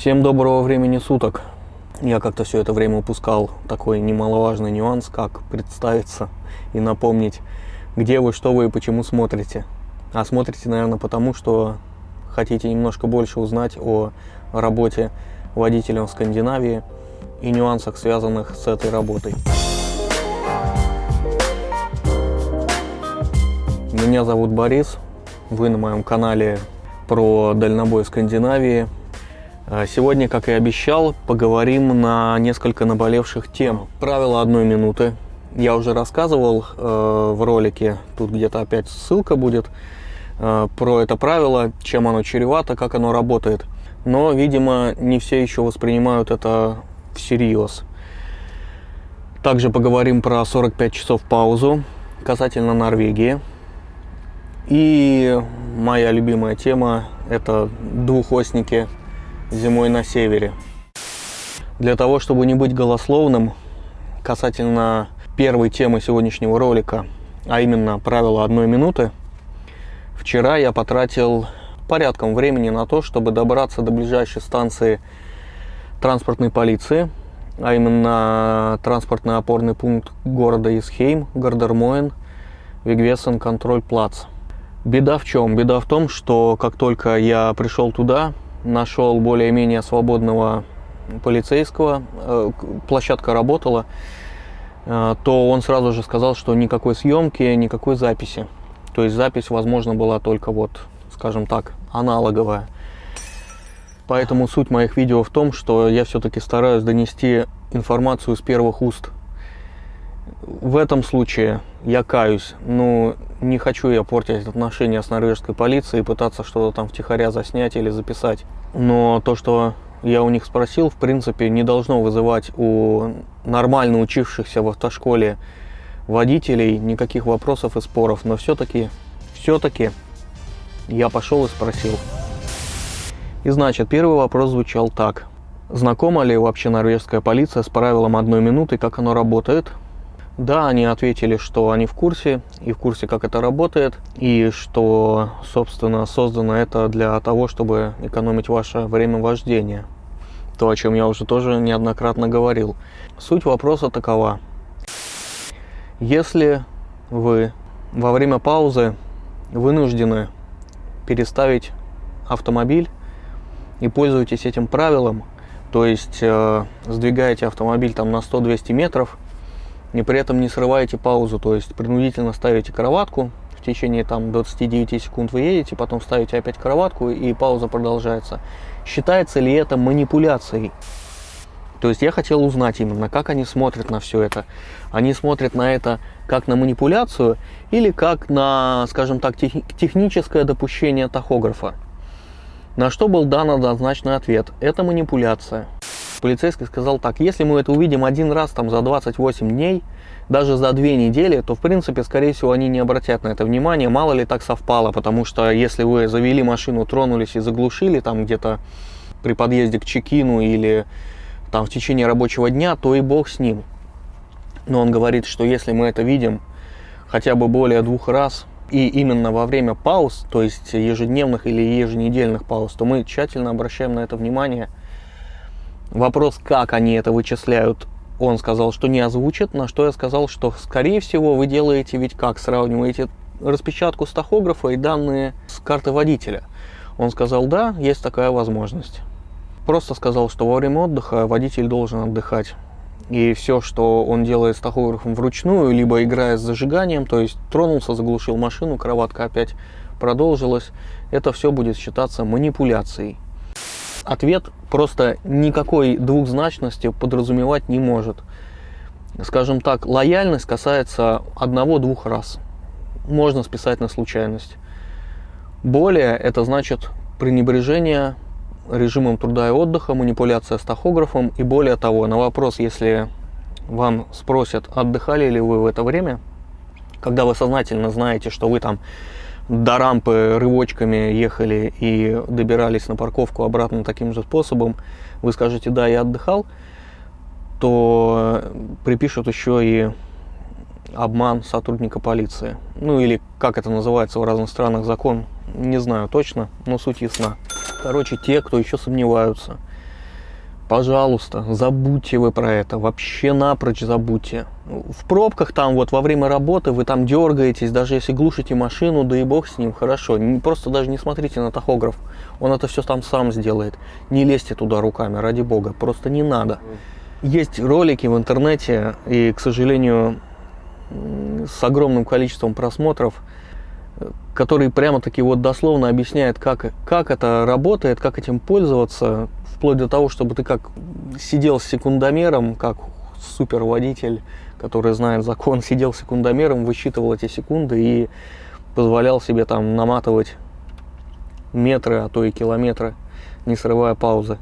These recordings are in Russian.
Всем доброго времени суток. Я как-то все это время упускал такой немаловажный нюанс, как представиться и напомнить, где вы, что вы и почему смотрите. А смотрите, наверное, потому что хотите немножко больше узнать о работе водителя в Скандинавии и нюансах, связанных с этой работой. Меня зовут Борис, вы на моем канале про дальнобой в Скандинавии. Сегодня, как и обещал, поговорим на несколько наболевших тем. Правило 1 минуты. Я уже рассказывал в ролике, тут где-то опять ссылка будет, про это правило, чем оно чревато, как оно работает. Но, видимо, не все еще воспринимают это всерьез. Также поговорим про 45 часов паузу касательно Норвегии. И моя любимая тема – это двухосники зимой на севере. Для того, чтобы не быть голословным, касательно первой темы сегодняшнего ролика, а именно правило 1 минуты, вчера я потратил порядком времени на то, чтобы добраться до ближайшей станции транспортной полиции, а именно транспортный опорный пункт города Исхейм, Гардермоен, Вигвесен Контроль Плац. Беда в чем? Беда в том, что как только я пришел туда, нашел более-менее свободного полицейского, площадка работала, то он сразу же сказал, что никакой съемки, никакой записи. То есть запись, возможно, была только вот, скажем так, аналоговая. Поэтому суть моих видео в том, что я все-таки стараюсь донести информацию с первых уст. В этом случае я каюсь, но не хочу я портить отношения с норвежской полицией и пытаться что-то там втихаря заснять или записать. Но то, что я у них спросил, в принципе, не должно вызывать у нормально учившихся в автошколе водителей никаких вопросов и споров. Но все-таки я пошел и спросил. И значит, первый вопрос звучал так. Знакома ли вообще норвежская полиция с правилом 1 минуты, как оно работает? Да, они ответили, что они в курсе, и в курсе, как это работает, и что, собственно, создано это для того, чтобы экономить ваше время вождения. То, о чем я уже тоже неоднократно говорил. Суть вопроса такова. Если вы во время паузы вынуждены переставить автомобиль и пользуетесь этим правилом, то есть сдвигаете автомобиль там на 100-200 метров, и при этом не срываете паузу, то есть принудительно ставите кроватку, в течение там 29 секунд вы едете, потом ставите опять кроватку и пауза продолжается. Считается ли это манипуляцией? То есть я хотел узнать именно, как они смотрят на все это. Они смотрят на это как на манипуляцию или как на, скажем так, техническое допущение тахографа. На что был дан однозначный ответ. Это манипуляция. Полицейский сказал так: если мы это увидим один раз там за 28 дней, даже за 2 недели, то в принципе, скорее всего, они не обратят на это внимание, мало ли так совпало, потому что если вы завели машину, тронулись и заглушили там где-то при подъезде к чекину или там в течение рабочего дня, то и бог с ним. Но он говорит, что если мы это видим хотя бы более 2 раз, и именно во время пауз, то есть ежедневных или еженедельных пауз, то мы тщательно обращаем на это внимание. Вопрос, как они это вычисляют, он сказал, что не озвучит, на что я сказал, что, скорее всего, вы делаете ведь как? Сравниваете распечатку с тахографа и данные с карты водителя. Он сказал, да, есть такая возможность. Просто сказал, что во время отдыха водитель должен отдыхать. И все, что он делает с тахографом вручную, либо играя с зажиганием, то есть тронулся, заглушил машину, кроватка опять продолжилась, это все будет считаться манипуляцией. Ответ просто никакой двухзначности подразумевать не может. Скажем так, лояльность касается 1-2 раз. Можно списать на случайность. Более это значит пренебрежение режимом труда и отдыха, манипуляция с тахографом. И более того, на вопрос, если вам спросят, отдыхали ли вы в это время, когда вы сознательно знаете, что вы там до рампы рывочками ехали и добирались на парковку обратно таким же способом, вы скажете, да, я отдыхал, то припишут еще и обман сотрудника полиции. Ну или как это называется в разных странах закон, не знаю точно, но суть ясна. Короче, те, кто еще сомневаются, Пожалуйста, забудьте вы про это, вообще напрочь забудьте. В пробках там вот во время работы вы там дергаетесь, даже если глушите машину, да и бог с ним, хорошо. Просто даже не смотрите на тахограф, он это все там сам сделает. Не лезьте туда руками, ради бога, просто не надо. Есть ролики в интернете, и, к сожалению, с огромным количеством просмотров, которые прямо-таки вот дословно объясняют, как это работает, как этим пользоваться, вплоть до того, чтобы ты как сидел с секундомером, как суперводитель, который знает закон, сидел с секундомером, высчитывал эти секунды и позволял себе там наматывать метры, а то и километры, не срывая паузы.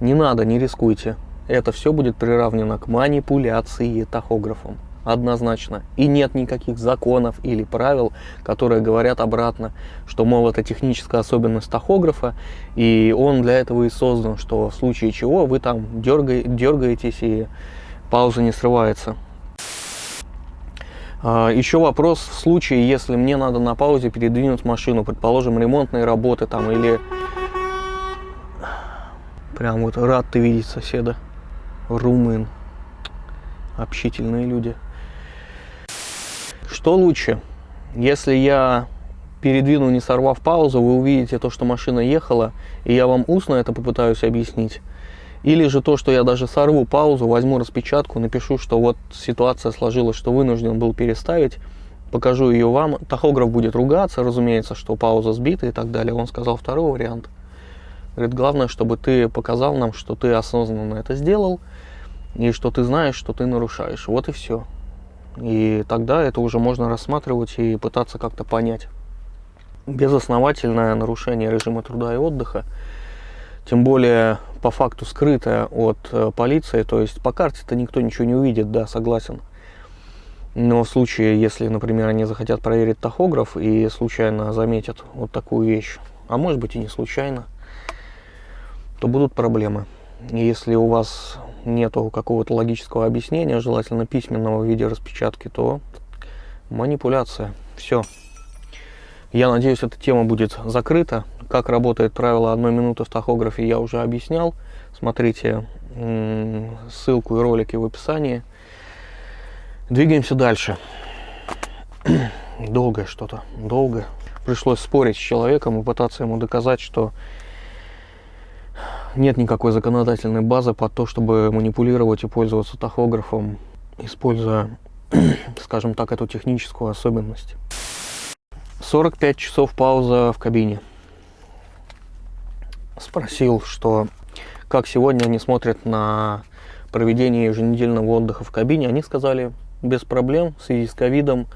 Не надо, не рискуйте. Это все будет приравнено к манипуляции тахографом. Однозначно. И нет никаких законов или правил, которые говорят обратно, что, мол, это техническая особенность тахографа, и он для этого и создан, что в случае чего вы там дергаетесь и пауза не срывается. Еще вопрос в случае, если мне надо на паузе передвинуть машину, предположим, ремонтные работы там, или... Прям вот рад ты видеть соседа. Румын. Общительные люди. Что лучше? Если я передвину, не сорвав паузу, вы увидите то, что машина ехала, и я вам устно это попытаюсь объяснить. Или же то, что я даже сорву паузу, возьму распечатку, напишу, что вот ситуация сложилась, что вынужден был переставить, покажу ее вам. Тахограф будет ругаться, разумеется, что пауза сбита и так далее. Он сказал второй вариант. Говорит, главное, чтобы ты показал нам, что ты осознанно это сделал, и что ты знаешь, что ты нарушаешь. Вот и все. И тогда это уже можно рассматривать и пытаться как-то понять. Безосновательное нарушение режима труда и отдыха, тем более по факту скрытое от полиции, то есть по карте-то никто ничего не увидит, да, согласен. Но в случае, если, например, они захотят проверить тахограф и случайно заметят вот такую вещь, а может быть и не случайно, то будут проблемы. И если у вас нету какого-то логического объяснения, желательно письменного в виде распечатки, то манипуляция. Все. Я надеюсь, эта тема будет закрыта. Как работает правило 1 минуты в тахографе, я уже объяснял. Смотрите ссылку и ролики в описании. Двигаемся дальше. Долгое что-то. Долго. Пришлось спорить с человеком и пытаться ему доказать, что нет никакой законодательной базы под то, чтобы манипулировать и пользоваться тахографом, используя, скажем так, эту техническую особенность. 45 часов пауза в кабине. Спросил, что как сегодня они смотрят на проведение еженедельного отдыха в кабине. Они сказали, без проблем, в связи с ковидом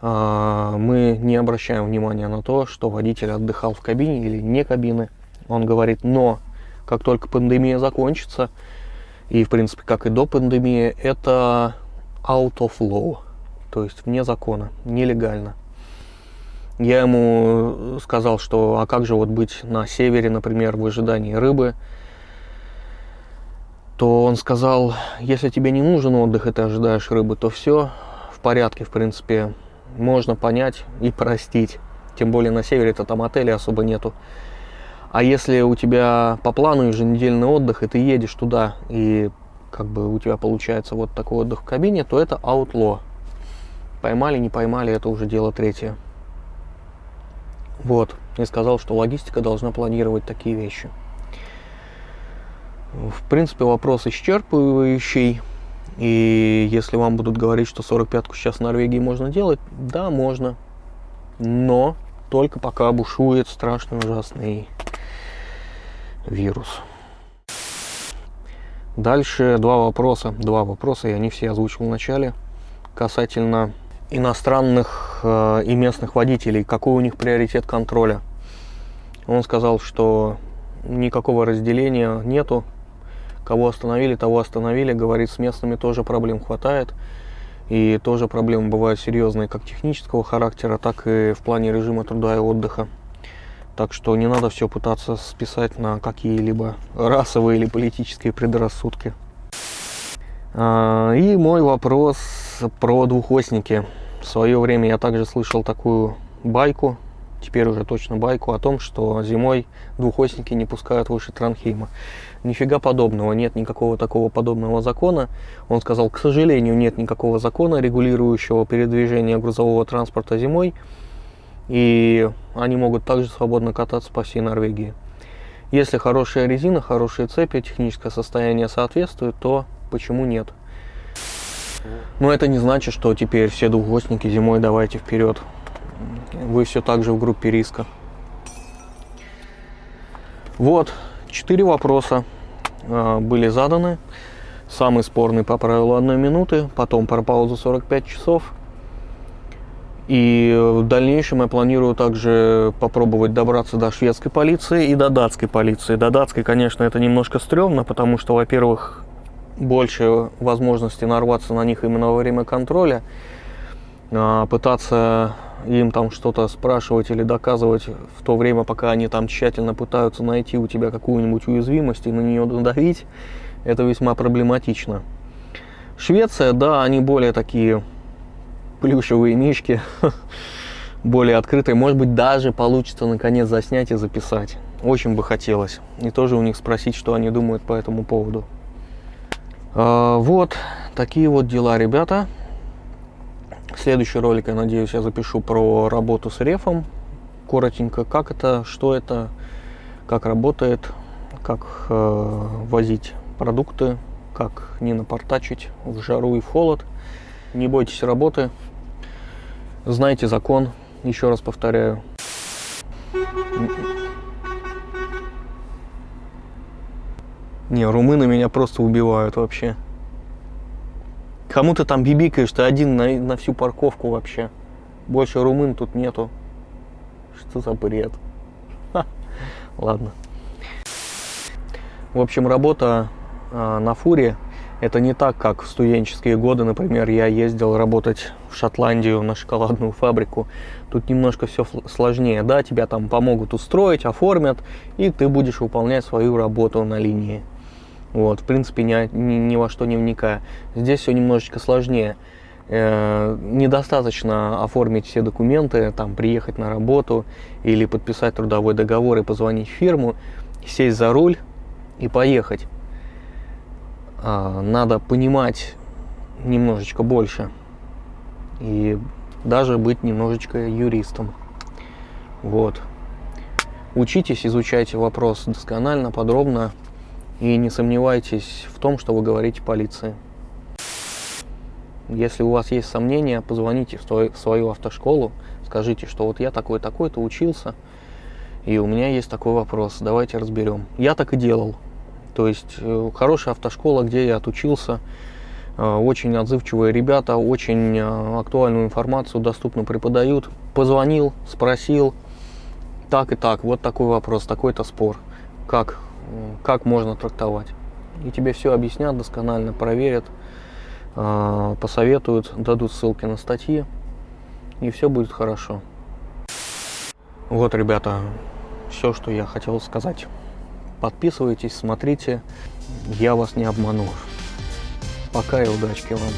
мы не обращаем внимания на то, что водитель отдыхал в кабине или не кабины. Он говорит, но как только пандемия закончится, и в принципе как и до пандемии, это out of law, то есть вне закона, нелегально. Я ему сказал, что а как же вот быть на севере, например, в ожидании рыбы, то он сказал, если тебе не нужен отдых и ты ожидаешь рыбы, то все в порядке, в принципе, можно понять и простить. Тем более на севере-то там отелей особо нету. А если у тебя по плану еженедельный отдых, и ты едешь туда, и как бы у тебя получается вот такой отдых в кабине, то это outlaw. Поймали, не поймали, это уже дело третье. Вот. И сказал, что логистика должна планировать такие вещи. В принципе, вопрос исчерпывающий. И если вам будут говорить, что 45-ку сейчас в Норвегии можно делать, да, можно. Но только пока бушует страшный ужасный вирус. Дальше два вопроса, и они все озвучил в начале, касательно иностранных и местных водителей, какой у них приоритет контроля. Он сказал, что никакого разделения нету, кого остановили, того остановили, говорит, с местными тоже проблем хватает, и тоже проблемы бывают серьезные, как технического характера, так и в плане режима труда и отдыха. Так что не надо все пытаться списать на какие-либо расовые или политические предрассудки. И мой вопрос про двухосники. В свое время я также слышал такую байку, теперь уже точно байку о том, что зимой двухосники не пускают выше Транхейма. Нифига подобного, нет никакого такого подобного закона. Он сказал, к сожалению, нет никакого закона, регулирующего передвижение грузового транспорта зимой, и они могут также свободно кататься по всей Норвегии. Если хорошая резина, хорошие цепи, техническое состояние соответствует, то почему нет? Но это не значит, что теперь все двухосники зимой давайте вперед. Вы все так же в группе риска. Вот, 4 вопроса были заданы. Самый спорный по правилу 1 минуты, потом про паузу 45 часов. И в дальнейшем я планирую также попробовать добраться до шведской полиции и до датской полиции. До датской, конечно, это немножко стрёмно, потому что, во-первых, больше возможности нарваться на них именно во время контроля. Пытаться им там что-то спрашивать или доказывать в то время, пока они там тщательно пытаются найти у тебя какую-нибудь уязвимость и на нее надавить, это весьма проблематично. Швеция, да, они более такие плюшевые мишки, более открытые. Может быть, даже получится наконец заснять и записать. Очень бы хотелось. И тоже у них спросить, что они думают по этому поводу. Вот такие вот дела, ребята. Следующий ролик, я надеюсь, я запишу про работу с рефом. Коротенько, как это, что это, как работает, как возить продукты, как не напортачить в жару и в холод. Не бойтесь работы. Знайте закон, еще раз повторяю. Не, румыны меня просто убивают вообще. Кому ты там бибикаешь, ты один на всю парковку вообще. Больше румын тут нету. Что за бред? Ха. Ладно. В общем, работа на фуре это не так, как в студенческие годы, например, я ездил работать в Шотландию на шоколадную фабрику. Тут немножко все сложнее, да, тебя там помогут устроить, оформят, и ты будешь выполнять свою работу на линии. Вот, в принципе, ни во что не вникая. Здесь все немножечко сложнее. Недостаточно оформить все документы, там, приехать на работу или подписать трудовой договор и позвонить в фирму, сесть за руль и поехать. Надо понимать немножечко больше и даже быть немножечко юристом. Вот. Учитесь, изучайте вопрос досконально, подробно и не сомневайтесь в том, что вы говорите полиции. Если у вас есть сомнения, позвоните в свою автошколу, скажите, что вот я такой-такой-то учился, и у меня есть такой вопрос, давайте разберем. Я так и делал. То есть хорошая автошкола, где я отучился, очень отзывчивые ребята, очень актуальную информацию доступно преподают. Позвонил, спросил, так и так, вот такой вопрос, такой-то спор, как можно трактовать. И тебе все объяснят досконально, проверят, посоветуют, дадут ссылки на статьи, и все будет хорошо. Вот, ребята, все, что я хотел сказать. Подписывайтесь, смотрите, я вас не обману. Пока и удачки вам.